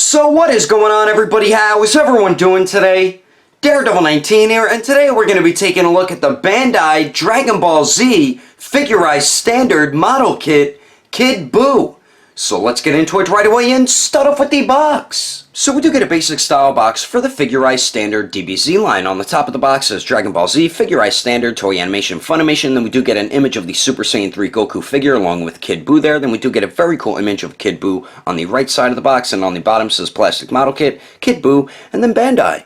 So what is going on, everybody? How is everyone doing today? Daredevil19 here, and today we're going to be taking a look at the Bandai Dragon Ball Z Figurized Standard Model Kit, Kid BUU. So let's get into it right away and start off with the box. So we do get a basic style box for the Figurized Standard DBZ line. On the top of the box says Dragon Ball Z Figurized Standard Toy Animation Funimation. Then we do get an image of the Super Saiyan 3 Goku figure along with Kid BUU there. Then we do get a very cool image of Kid BUU on the right side of the box, and on the bottom says Plastic Model Kit, Kid BUU, and then Bandai.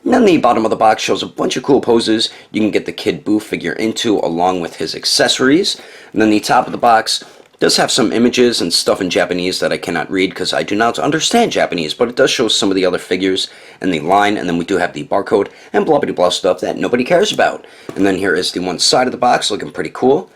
And then the bottom of the box shows a bunch of cool poses you can get the Kid BUU figure into along with his accessories. And then the top of the box does have some images and stuff in Japanese that I cannot read because I do not understand Japanese, but it does show some of the other figures in the line, and then we do have the barcode and blah blah blah stuff that nobody cares about. And then here is the one side of the box looking pretty cool.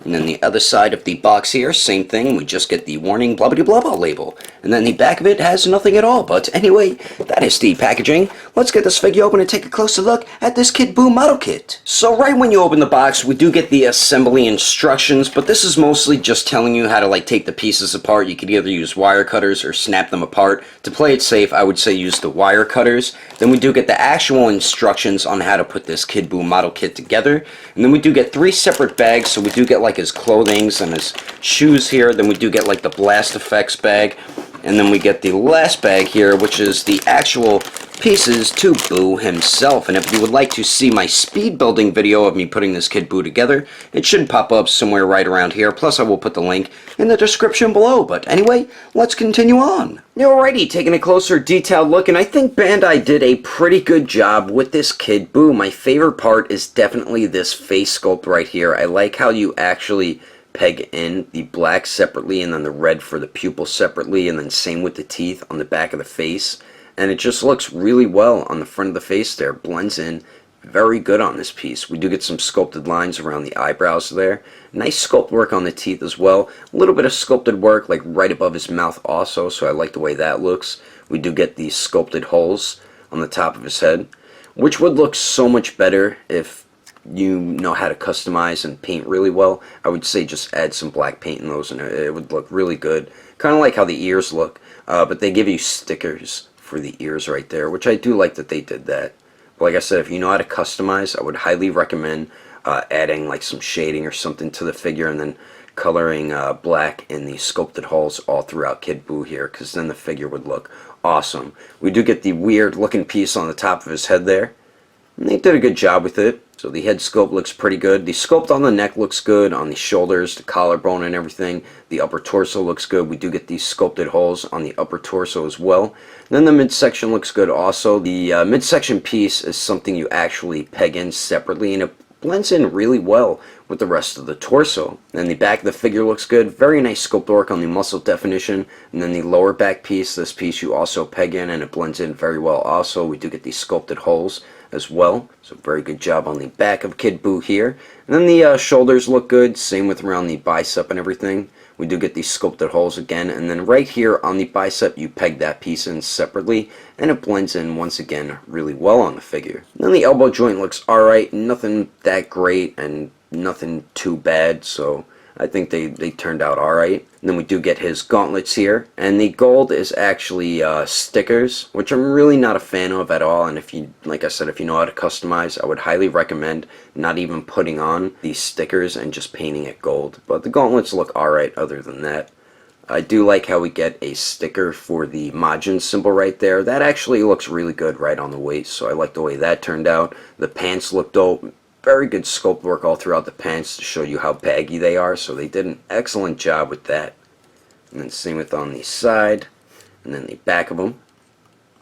And then the other side of the box here, same thing, we just get the warning blah blah blah blah label. And then the back of it has nothing at all, but anyway, that is the packaging. Let's get this figure open and take a closer look at this Kid BUU model kit. So right when you open the box, we do get the assembly instructions, but this is mostly just telling you how to take the pieces apart. You could either use wire cutters or snap them apart. To play it safe, I would say use the wire cutters. Then we do get the actual instructions on how to put this Kid BUU model kit together. And then we do get 3 separate bags, so we do get his clothings and his shoes here. Then we do get the blast effects bag, and then we get the last bag here, which is the actual pieces to BUU himself. And if you would like to see my speed building video of me putting this Kid BUU together, it should pop up somewhere right around here. Plus I will put the link in the description below. But anyway, let's continue on. Alrighty, taking a closer detailed look, and I think Bandai did a pretty good job with this Kid BUU. My favorite part is definitely this face sculpt right here. I like how you actually peg in the black separately and then the red for the pupil separately, and then same with the teeth on the back of the face. And it just looks really well on the front of the face there. Blends in very good on this piece. We do get some sculpted lines around the eyebrows there. Nice sculpt work on the teeth as well. A little bit of sculpted work right above his mouth also, so I like the way that looks. We do get these sculpted holes on the top of his head, which would look so much better if you know how to customize and paint really well. I would say just add some black paint in those and it would look really good. Kind of like how the ears look, but they give you stickers for the ears right there, which I do like that they did that. But like I said, if you know how to customize, I would highly recommend adding some shading or something to the figure, and then coloring black in the sculpted holes all throughout Kid BUU here, because then the figure would look awesome. We do get the weird looking piece on the top of his head there, and they did a good job with it. So the head sculpt looks pretty good. The sculpt on the neck looks good, on the shoulders, the collarbone and everything. The upper torso looks good. We do get these sculpted holes on the upper torso as well. And then the midsection looks good also. The midsection piece is something you actually peg in separately, and it blends in really well with the rest of the torso. And the back of the figure looks good. Very nice sculpt work on the muscle definition. And then the lower back piece, this piece you also peg in, and it blends in very well also. We do get these sculpted holes as well, so very good job on the back of Kid BUU here. And then the shoulders look good, same with around the bicep and everything. We do get these sculpted holes again, and then right here on the bicep you peg that piece in separately, and it blends in once again really well on the figure. And then the elbow joint looks alright, nothing that great and nothing too bad, so I think they turned out alright. And then we do get his gauntlets here, and the gold is actually stickers, which I'm really not a fan of at all. And if you, like I said, if you know how to customize, I would highly recommend not even putting on these stickers and just painting it gold. But the gauntlets look alright other than that. I do like how we get a sticker for the Majin symbol right there. That actually looks really good right on the waist, so I like the way that turned out. The pants look dope. Very good sculpt work all throughout the pants to show you how baggy they are, so they did an excellent job with that. And then same with on the side, and then the back of them.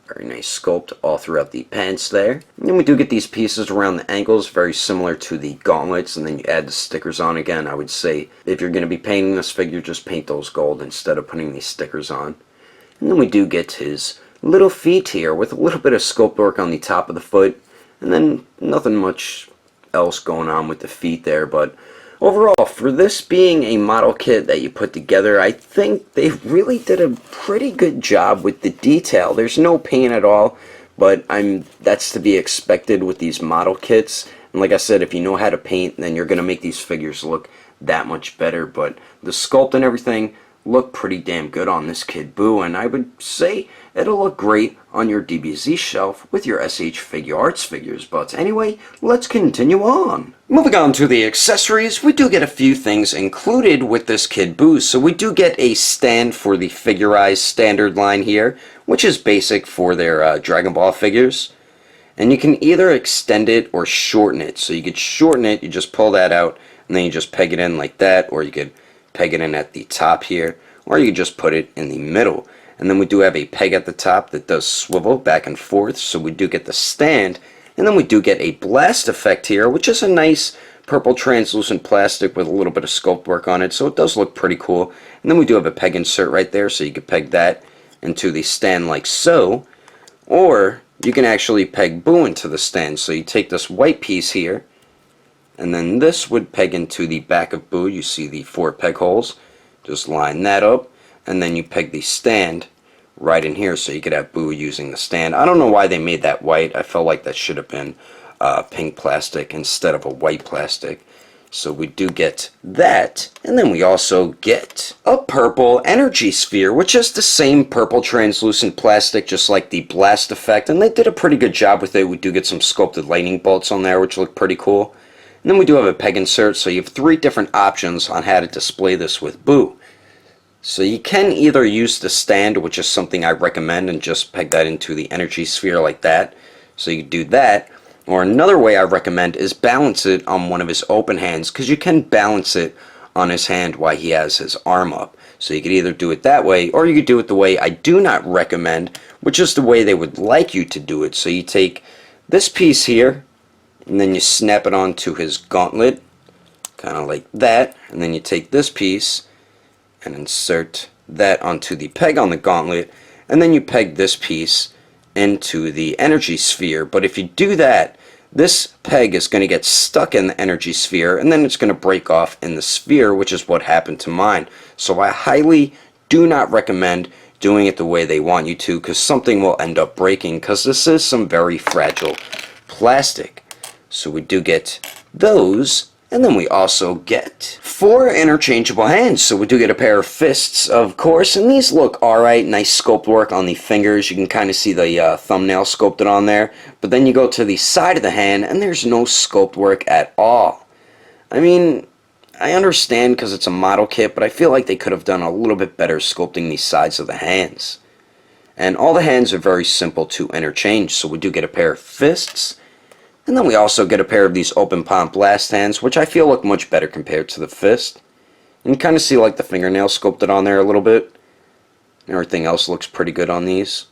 Very nice sculpt all throughout the pants there. And then we do get these pieces around the ankles, very similar to the gauntlets, and then you add the stickers on again. I would say if you're going to be painting this figure, just paint those gold instead of putting these stickers on. And then we do get his little feet here with a little bit of sculpt work on the top of the foot, and then nothing much else going on with the feet there. But overall, for this being a model kit that you put together, I think they really did a pretty good job with the detail. There's no paint at all, but that's to be expected with these model kits. And like I said, if you know how to paint, then you're going to make these figures look that much better. But the sculpt and everything look pretty damn good on this Kid BUU, and I would say it'll look great on your DBZ shelf with your SH Figure Arts figures. But anyway, let's continue on. Moving on to the accessories, we do get a few things included with this Kid BUU. So we do get a stand for the Figurized standard line here, which is basic for their Dragon Ball figures. And you can either extend it or shorten it. So you could shorten it, you just pull that out, and then you just peg it in like that, or you could peg it in at the top here, or you could just put it in the middle. And then we do have a peg at the top that does swivel back and forth, so we do get the stand. And then we do get a blast effect here, which is a nice purple translucent plastic with a little bit of sculpt work on it, so it does look pretty cool. And then we do have a peg insert right there, so you could peg that into the stand like so, or you can actually peg BUU into the stand. So you take this white piece here, and then this would peg into the back of BUU. You see the 4 peg holes. Just line that up, and then you peg the stand right in here, so you could have BUU using the stand. I don't know why they made that white. I felt like that should have been pink plastic instead of a white plastic. So we do get that, and then we also get a purple energy sphere, which is the same purple translucent plastic, just like the blast effect, and they did a pretty good job with it. We do get some sculpted lightning bolts on there, which look pretty cool. And then we do have a peg insert, so you have 3 different options on how to display this with BUU. So you can either use the stand, which is something I recommend, and just peg that into the energy sphere like that. So you do that. Or another way I recommend is balance it on one of his open hands, because you can balance it on his hand while he has his arm up. So you could either do it that way, or you could do it the way I do not recommend, which is the way they would like you to do it. So you take this piece here, and then you snap it onto his gauntlet, kind of like that, and then you take this piece and insert that onto the peg on the gauntlet, and then you peg this piece into the energy sphere. But if you do that, this peg is going to get stuck in the energy sphere, and then it's going to break off in the sphere, which is what happened to mine. So I highly do not recommend doing it the way they want you to, because something will end up breaking, because this is some very fragile plastic. So we do get those, and then we also get 4 interchangeable hands. So we do get a pair of fists, of course, and these look alright. Nice sculpt work on the fingers. You can kind of see the thumbnail sculpted on there. But then you go to the side of the hand, and there's no sculpt work at all. I mean, I understand because it's a model kit, but I feel like they could have done a little bit better sculpting the sides of the hands. And all the hands are very simple to interchange. So we do get a pair of fists. And then we also get a pair of these open palm blast hands, which I feel look much better compared to the fist. And you kind of see like the fingernail sculpted on there a little bit. And everything else looks pretty good on these.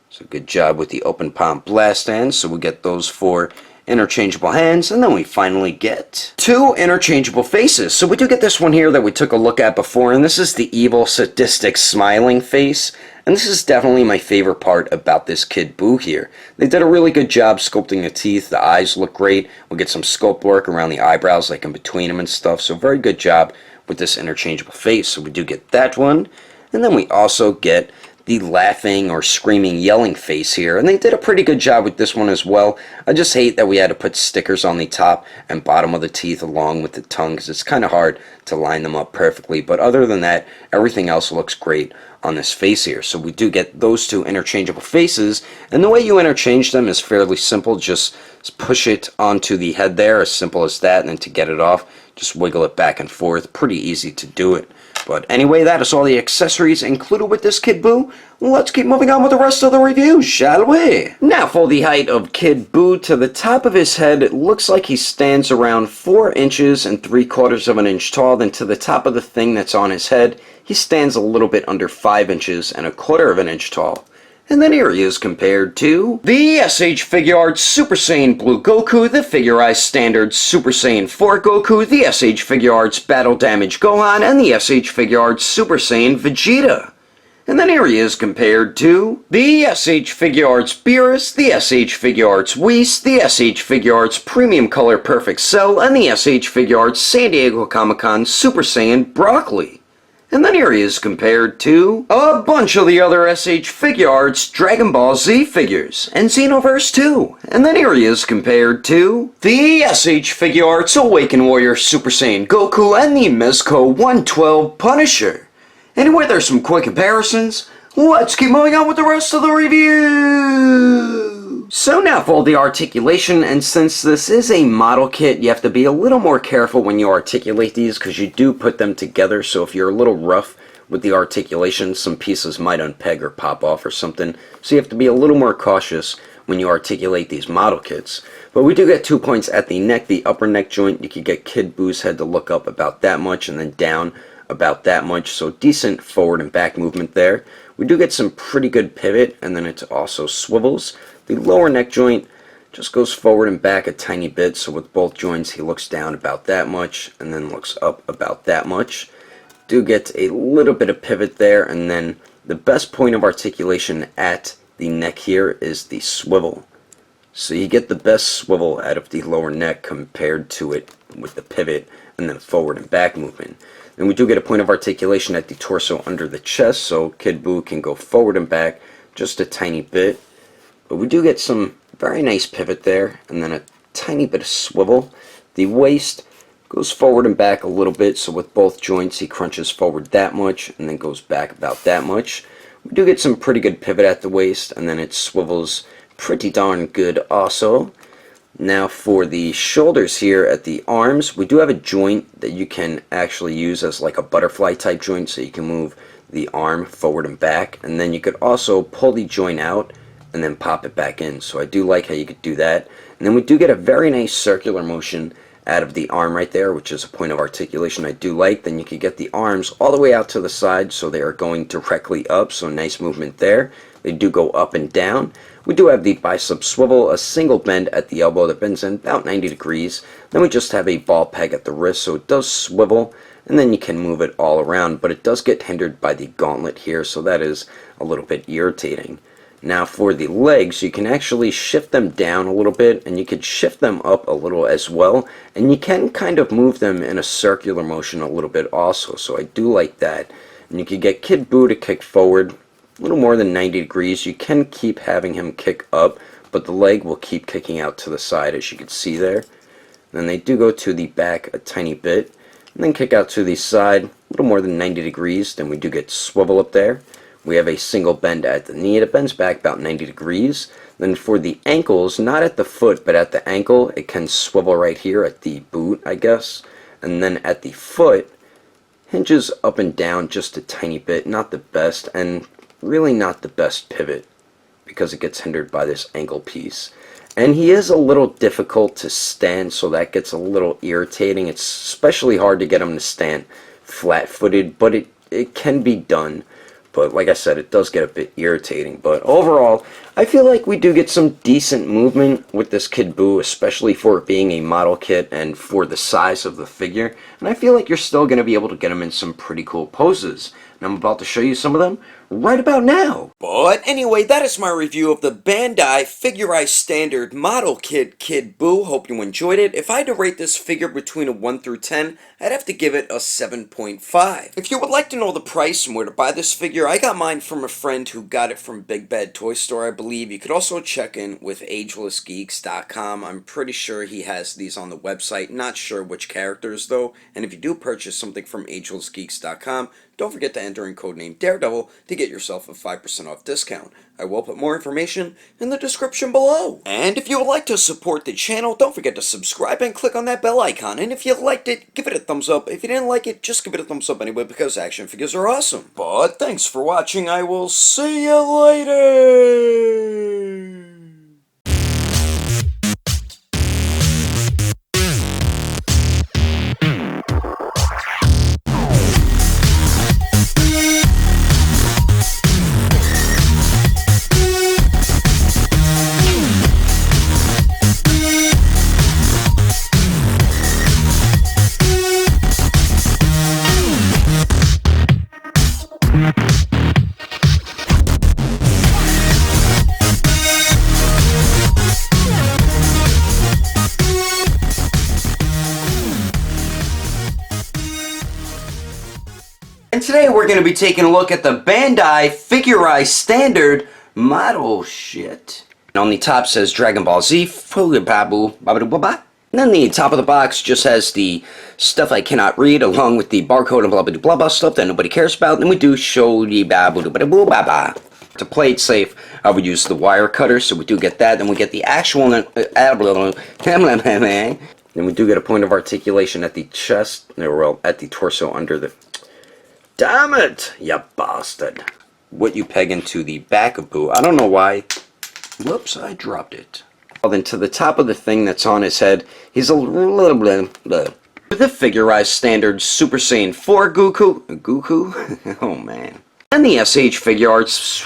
So good job with the open palm blast hands. So we get those 4 interchangeable hands, and then we finally get 2 interchangeable faces. So we do get this one here that we took a look at before, and this is the evil, sadistic, smiling face. And this is definitely my favorite part about this Kid BUU here. They did a really good job sculpting the teeth. The eyes look great. We'll get some sculpt work around the eyebrows, like in between them and stuff. So very good job with this interchangeable face. So we do get that one. And then we also get the laughing or screaming, yelling face here. And they did a pretty good job with this one as well. I just hate that we had to put stickers on the top and bottom of the teeth along with the tongue, because it's kind of hard to line them up perfectly. But other than that, everything else looks great on this face here. So we do get those 2 interchangeable faces, and the way you interchange them is fairly simple. Just push it onto the head there, as simple as that, and then to get it off, just wiggle it back and forth. Pretty easy to do it. But anyway, that is all the accessories included with this Kid BUU. Let's keep moving on with the rest of the review, shall we? Now for the height of Kid BUU. To the top of his head, it looks like he stands around 4 inches and 3/4 of an inch tall. Then to the top of the thing that's on his head, he stands a little bit under 5 inches and 1/4 of an inch tall. And then here he is compared to the SH Figure Arts Super Saiyan Blue Goku, the Figurized Standard Super Saiyan 4 Goku, the SH Figure Arts Battle Damage Gohan, and the SH Figure Arts Super Saiyan Vegeta. And then here he is compared to the SH Figure Arts Beerus, the SH Figure Arts Whis, the SH Figure Arts Premium Color Perfect Cell, and the SH Figure Arts San Diego Comic-Con Super Saiyan Broccoli. And then here he is compared to a bunch of the other SH Figure Arts Dragon Ball Z figures, and Xenoverse 2. And then here he is compared to the SH Figure Arts Awakened Warrior Super Saiyan Goku and the Mezco 112 Punisher. Anyway, there's some quick comparisons. Let's keep moving on with the rest of the review. So now for the articulation, and since this is a model kit, you have to be a little more careful when you articulate these because you do put them together. So if you're a little rough with the articulation, some pieces might unpeg or pop off or something. So you have to be a little more cautious when you articulate these model kits. But we do get 2 points at the neck, the upper neck joint. You can get Kid BUU's head to look up about that much and then down about that much. So decent forward and back movement there. We do get some pretty good pivot, and then it also swivels. The lower neck joint just goes forward and back a tiny bit. So with both joints, he looks down about that much and then looks up about that much. Do get a little bit of pivot there, and then the best point of articulation at the neck here is the swivel. So you get the best swivel out of the lower neck compared to it with the pivot and then forward and back movement. And we do get a point of articulation at the torso under the chest, so Kid BUU can go forward and back just a tiny bit. But we do get some very nice pivot there, and then a tiny bit of swivel. The waist goes forward and back a little bit, so with both joints he crunches forward that much and then goes back about that much. We do get some pretty good pivot at the waist, and then it swivels pretty darn good also. Now for the shoulders here at the arms, we do have a joint that you can actually use as like a butterfly type joint, so you can move the arm forward and back, and then you could also pull the joint out and then pop it back in. So I do like how you could do that. And then we do get a very nice circular motion out of the arm right there, which is a point of articulation I do like. Then you could get the arms all the way out to the side, so they are going directly up, so nice movement there. They do go up and down. We do have the bicep swivel, a single bend at the elbow that bends in about 90 degrees. Then we just have a ball peg at the wrist, so it does swivel, and then you can move it all around, but it does get hindered by the gauntlet here, so that is a little bit irritating. Now for the legs, you can actually shift them down a little bit, and you can shift them up a little as well, and you can kind of move them in a circular motion a little bit also, so I do like that. And you can get Kid BUU to kick forward a little more than 90 degrees. You can keep having him kick up, but the leg will keep kicking out to the side, as you can see there. Then they do go to the back a tiny bit, and then kick out to the side a little more than 90 degrees. Then we do get swivel up there. We have a single bend at the knee. It bends back about 90 degrees. Then for the ankles, not at the foot, but at the ankle, it can swivel right here at the boot, I guess. And then at the foot, hinges up and down just a tiny bit. Not the best, and really not the best pivot, because it gets hindered by this ankle piece. And he is a little difficult to stand, so that gets a little irritating. It's especially hard to get him to stand flat-footed, but it can be done. But like I said, it does get a bit irritating. But overall, I feel like we do get some decent movement with this Kid BUU, especially for it being a model kit and for the size of the figure. And I feel like you're still going to be able to get him in some pretty cool poses. And I'm about to show you some of them right about now. But anyway, that is my review of the Bandai Figurized Standard Model Kit Kid BUU. Hope you enjoyed it. If I had to rate this figure between a 1 through 10, I'd have to give it a 7.5. If you would like to know the price and where to buy this figure, I got mine from a friend who got it from Big Bad Toy Store, I believe. You could also check in with Agelessgeeks.com. I'm pretty sure he has these on the website. Not sure which characters though. And if you do purchase something from Agelessgeeks.com, don't forget to enter in codename Daredevil to get yourself a 5% off discount. I will put more information in the description below. And if you would like to support the channel, don't forget to subscribe and click on that bell icon. And if you liked it, give it a thumbs up. If you didn't like it, just give it a thumbs up anyway, because action figures are awesome. But thanks for watching. I will see you later. And today we're going to be taking a look at the Bandai Figurized Standard Model Shit. And on the top says Dragon Ball Z, Babu, Babadoo Baba. And then the top of the box just has the stuff I cannot read, along with the barcode and blah blah blah blah stuff that nobody cares about. And we do show the ba boo ba boo ba ba. To play it safe, I would use the wire cutter, so we do get that. Then we get the actual. Then we do get a point of articulation at the chest, well, at the torso under the. Damn it, you bastard! What you peg into the back of BUU. I don't know why. Whoops, I dropped it. Well, then to the top of the thing that's on his head, he's a little bit with the figurized standard Super Saiyan 4 Goku. Oh man. And the SH figure arts.